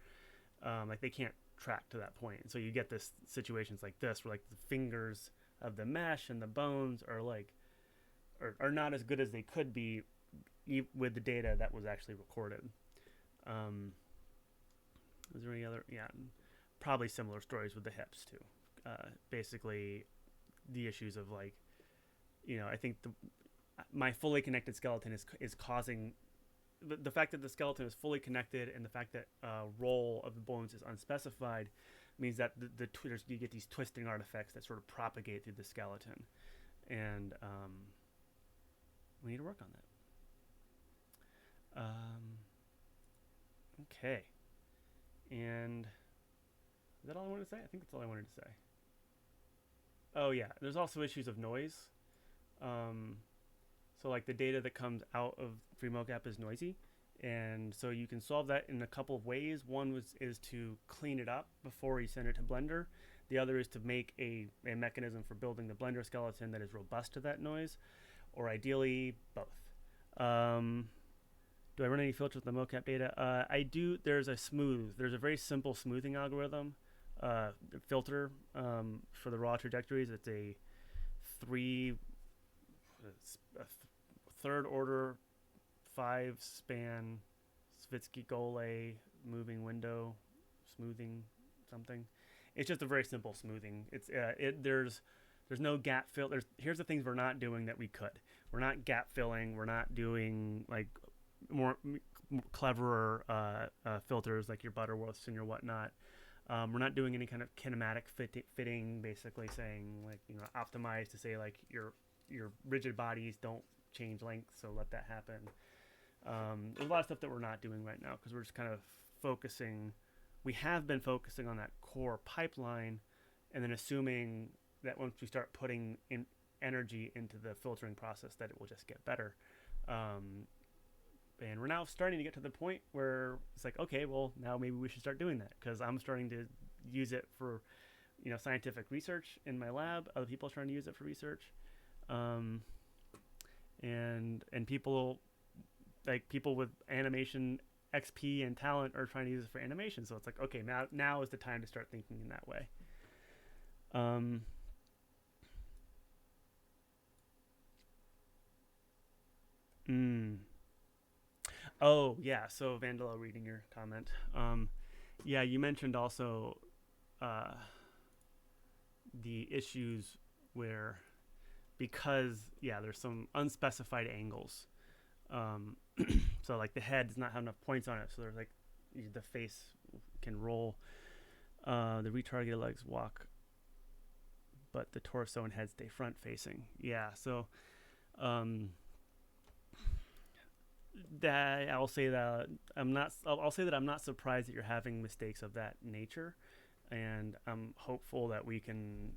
Like they can't track to that point. And so you get this situations like this, where like the fingers of the mesh and the bones are like are not as good as they could be with the data that was actually recorded. Is there any other? Yeah, probably similar stories with the hips too. Basically, the issues of like, I think my fully connected skeleton is causing the fact that the skeleton is fully connected, and the fact that roll of the bones is unspecified, means that you get these twisting artifacts that sort of propagate through the skeleton, and we need to work on that. Okay, and is that all I wanted to say? I think that's all I wanted to say. Oh yeah, there's also issues of noise. So like the data that comes out of freemocap is noisy, and so you can solve that in a couple of ways. One is to clean it up before you send it to Blender. The other is to make a mechanism for building the Blender skeleton that is robust to that noise, or ideally both. Do I run any filters with the mocap data? I do. There's a very simple smoothing algorithm filter for the raw trajectories. It's a third order 5-span Svitzky-Golay moving window smoothing something. It's just a very simple smoothing. It's there's no gap fill. Here's the things we're not doing that we could. We're not gap filling. We're not doing like more cleverer filters like your Butterworths and your whatnot. We're not doing any kind of kinematic fitting, basically saying like optimize to say like your rigid bodies don't change length, so let that happen. There's a lot of stuff that we're not doing right now because we're just kind of focusing. We have been focusing on that core pipeline, and then assuming that once we start putting in energy into the filtering process, that it will just get better. Um, and we're now starting to get to the point where it's like, okay, well, now maybe we should start doing that because I'm starting to use it for, scientific research in my lab. Other people are trying to use it for research, um, and people like people with animation XP and talent are trying to use it for animation. So it's like, okay, now is the time to start thinking in that way. Um, mm. Oh yeah. So Vandalo, reading your comment. Yeah, you mentioned also uh, the issues where because there's some unspecified angles. Um, so like the head does not have enough points on it, so there's like the face can roll. The retargeted legs walk, but the torso and head stay front facing. Yeah, so um, that I'll say that I'm not. I'll say that I'm not surprised that you're having mistakes of that nature, and I'm hopeful that we can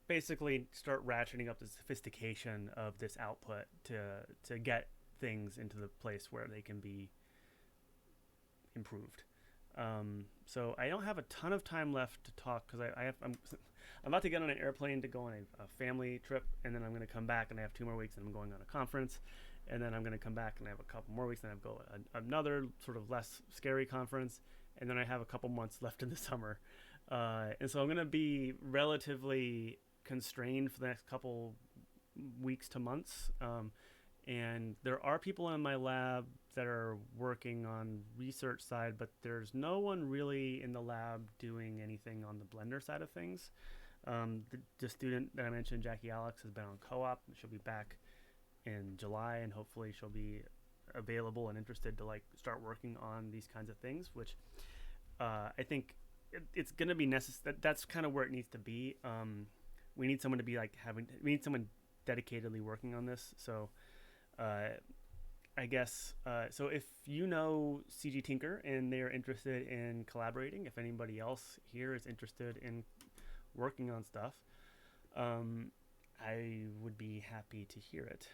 basically start ratcheting up the sophistication of this output to get things into the place where they can be improved. So I don't have a ton of time left to talk because I'm about to get on an airplane to go on a family trip, and then I'm going to come back and I have 2 more weeks and I'm going on a conference, and then I'm going to come back and I have a couple more weeks and I go another sort of less scary conference, and then I have a couple months left in the summer, and so I'm going to be relatively constrained for the next couple weeks to months. And there are people in my lab that are working on research side, but there's no one really in the lab doing anything on the Blender side of things. The student that I mentioned, Jackie Alex, has been on co-op. She'll be back in July, and hopefully she'll be available and interested to like start working on these kinds of things, which I think it's going to be necessary. That's kind of where it needs to be. We need someone to be like we need someone dedicatedly working on this. So I guess so if you know CG Tinker and they are interested in collaborating, if anybody else here is interested in working on stuff, I would be happy to hear it.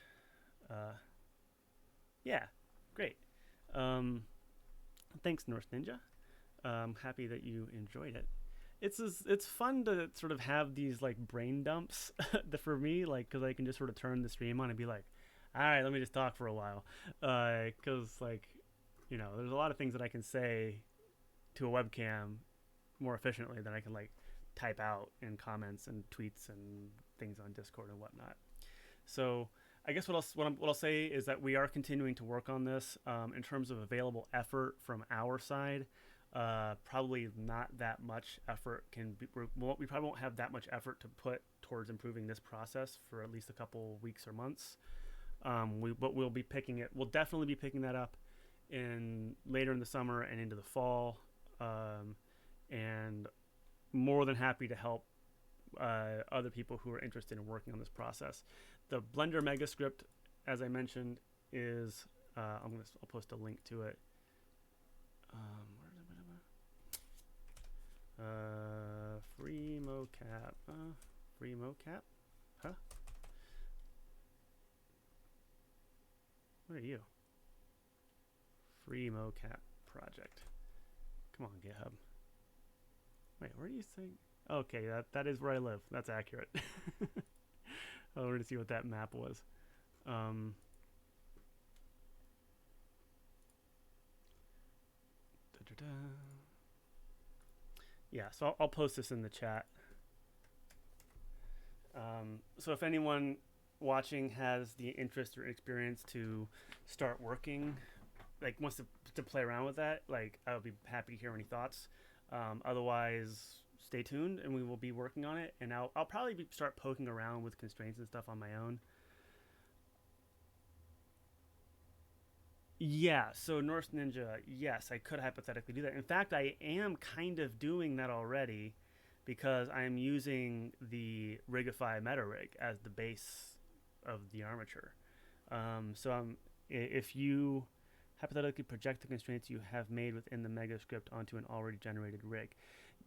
Yeah, great. Thanks, Norse Ninja. I'm happy that you enjoyed it. It's fun to sort of have these like brain dumps for me, like because I can just sort of turn the stream on and be like, all right, let me just talk for a while, because like there's a lot of things that I can say to a webcam more efficiently than I can like type out in comments and tweets and things on Discord and whatnot. So I guess what I'll say is that we are continuing to work on this. In terms of available effort from our side, probably not that much effort we probably won't have that much effort to put towards improving this process for at least a couple weeks or months. But we'll be picking it. We'll definitely be picking that up later in the summer and into the fall, and more than happy to help other people who are interested in working on this process. The Blender Mega script, as I mentioned, is I'll post a link to it. Free mocap. Free mocap? Huh? What are you? Free mocap project. Come on, GitHub. Wait, where do you think? Okay, that is where I live. That's accurate. I wanted to see what that map was. Yeah, so I'll post this in the chat. So if anyone watching has the interest or experience to start working, like wants to play around with that, like I would be happy to hear any thoughts. Otherwise, stay tuned and we will be working on it. And I'll probably start poking around with constraints and stuff on my own. Yeah, so Norse Ninja, yes, I could hypothetically do that. In fact, I am kind of doing that already because I'm using the Rigify meta rig as the base of the armature. So if you hypothetically project the constraints you have made within the mega script onto an already generated rig.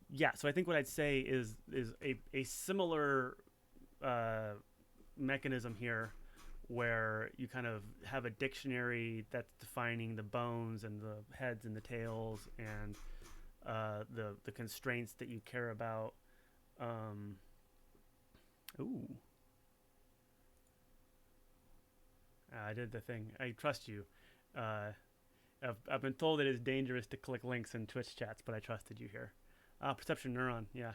Yeah, so I think what I'd say is a similar uh, mechanism here where you kind of have a dictionary that's defining the bones and the heads and the tails and the constraints that you care about. Um, ooh, I did the thing. I trust you. Uh, I've been told it is dangerous to click links in Twitch chats, but I trusted you here. Perception neuron, yeah.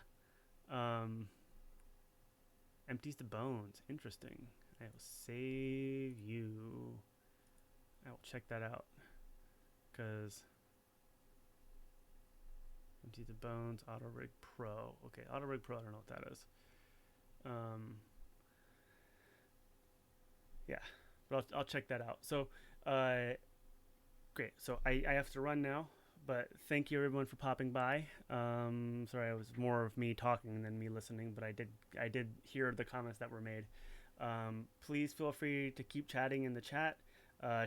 Um, empties the bones. Interesting. I will save you. I will check that out because empty the bones. Auto rig pro. Okay, auto rig pro. I don't know what that is. Um, yeah, but I'll check that out. So, great. So I have to run now, but thank you everyone for popping by. Sorry, it was more of me talking than me listening, but I did hear the comments that were made. Please feel free to keep chatting in the chat.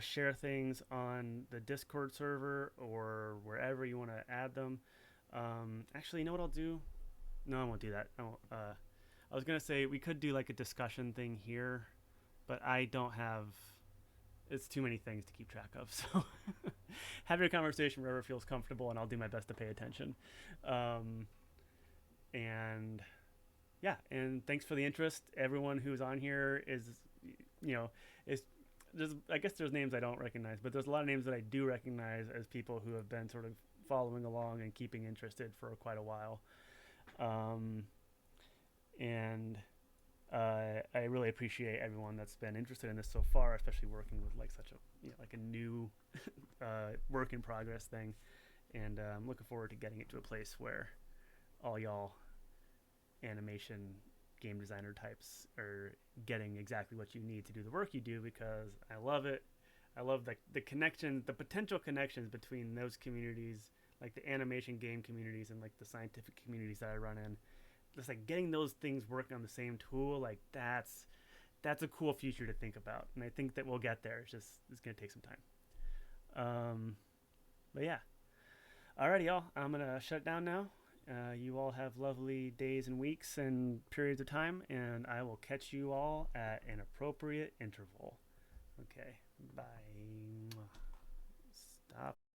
Share things on the Discord server or wherever you want to add them. Actually, you know what I'll do? No, I won't do that. I won't. I was gonna say we could do like a discussion thing here, but I don't have. It's too many things to keep track of. So have your conversation wherever feels comfortable, and I'll do my best to pay attention. Um, and yeah, and thanks for the interest. Everyone who's on here is, you know, is there's I guess there's names I don't recognize, but there's a lot of names that I do recognize as people who have been sort of following along and keeping interested for quite a while. Um, and I really appreciate everyone that's been interested in this so far, especially working with like such a like a new work in progress thing. And I'm looking forward to getting it to a place where all y'all animation game designer types are getting exactly what you need to do the work you do because I love it. I love the connections, the potential connections between those communities, like the animation game communities and like the scientific communities that I run in. Just like getting those things working on the same tool, like that's a cool future to think about, and I think that we'll get there. It's gonna take some time. But yeah, alrighty, y'all. I'm gonna shut it down now. You all have lovely days and weeks and periods of time, and I will catch you all at an appropriate interval. Okay, bye. Stop.